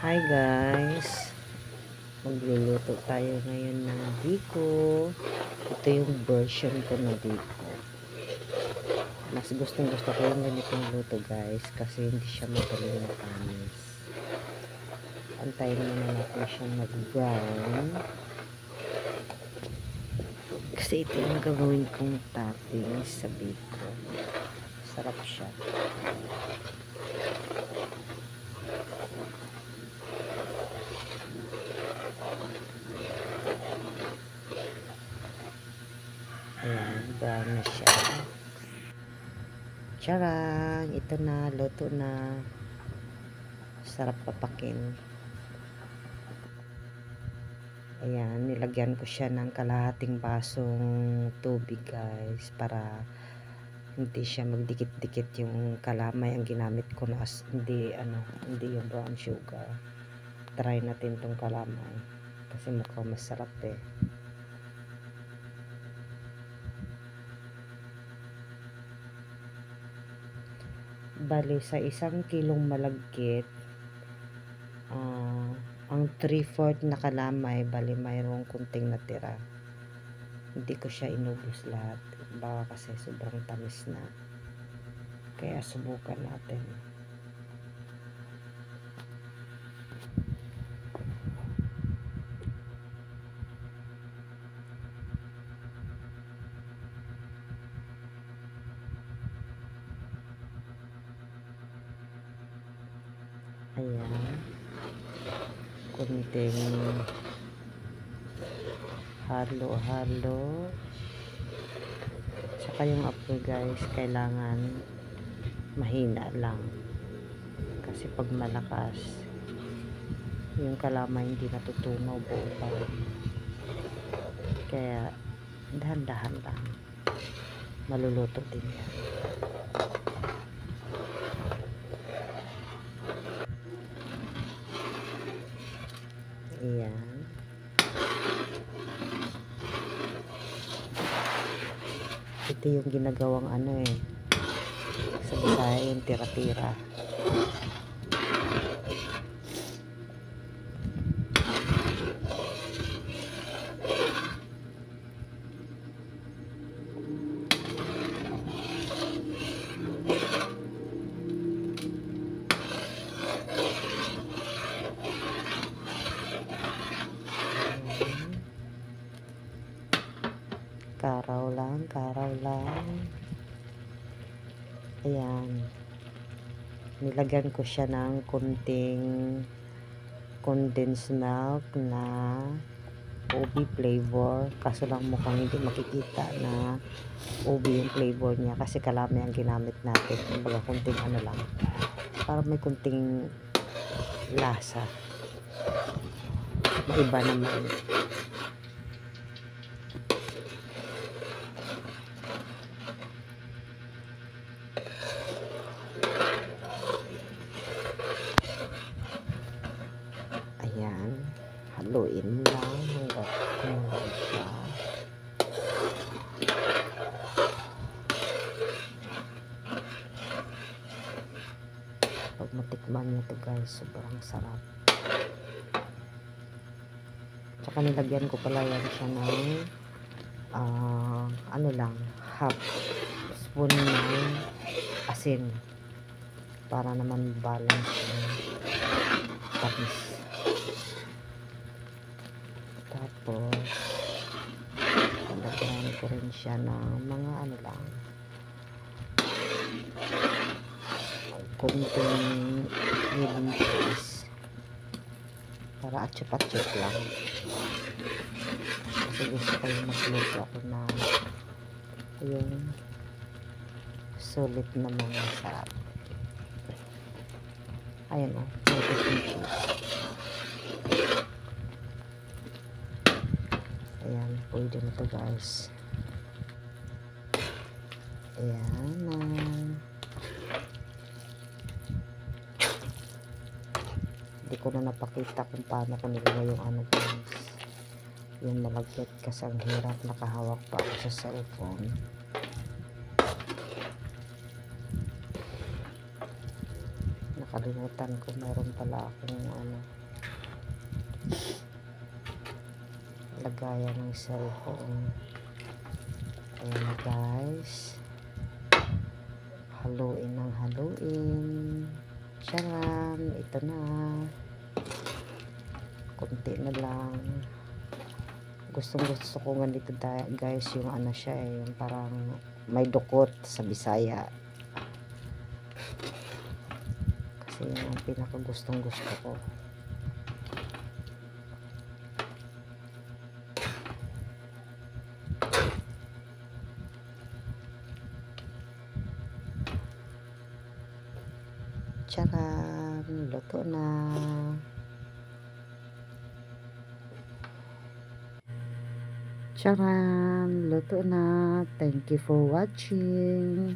Hi guys, magluluto tayo ngayon ng biko. Ito yung version ko ng biko. Mas gustong gusto ko yung ganitong luto guys, kasi hindi siya magaling na tamis. Antayin muna natin siya mag-brown, kasi ito yung gagawin kong toppings sa biko. Sarap siya. Ayan, brown na siya. Charang! Ito na, luto na. Sarap papakin. Ayan, nilagyan ko siya ng kalahating basong tubig guys, para hindi siya magdikit-dikit yung kalamay. Ang ginamit ko na hindi yung brown sugar. Try natin tong kalamay kasi mukhang masarap eh. Bali sa 1 kilong malagkit, ang 3/4 na kalamay, bali mayroong kunting natira. Hindi ko siya inubos lahat, baka kasi sobrang tamis na, kaya subukan natin. Ayan, kunting halo-halo. Saka yung apoy guys, kailangan mahina lang, kasi pag malakas yung kalamay hindi natutunaw buo pa rin. Kaya dahan-dahan lang, maluluto din yan. Ayan, ito yung ginagawang sa Bisaya yung tira-tira. Karaw lang. Ayan, nilagyan ko siya ng kunting condensed milk na ubi flavor, kaso lang mukhang hindi makikita na ubi yung flavor niya kasi kalamay ang ginamit natin. Kumbaga kunting lang, para may kunting lasa, maiba naman. Ayan, haluin mo lang hanggang kumulo siya. Pag matikman nyo ito guys, sobrang sarap. Tsaka nilagyan ko pala yan siya ng half spoon ng asin, para naman balance yung tamis. Tapos nilagyan ko rin siya ng mga kunting medium cheese, para atsup-atsup lang, kasi gusto ko yung magluto ako na yung sulit na mga sarap. Ayan o, medium cheese. Ayan, pwede na ito guys. Ayan na. Hindi ko na napakita kung paano ko nilagay yung guys, yung malagkit, kasi ang hirap, nakahawak pa ako sa cellphone. nakalimutan ko, meron pala akong ano, lagayan ng cellphone. Ayan na guys, haluin ng haluin. Charan, ito na, konti na lang. Gusto ko ganito guys, yung ano siya yung parang may dukot sa Bisaya, kasi yun ang pinaka gusto ko. Charan, luto na. Charan, luto na. Thank you for watching.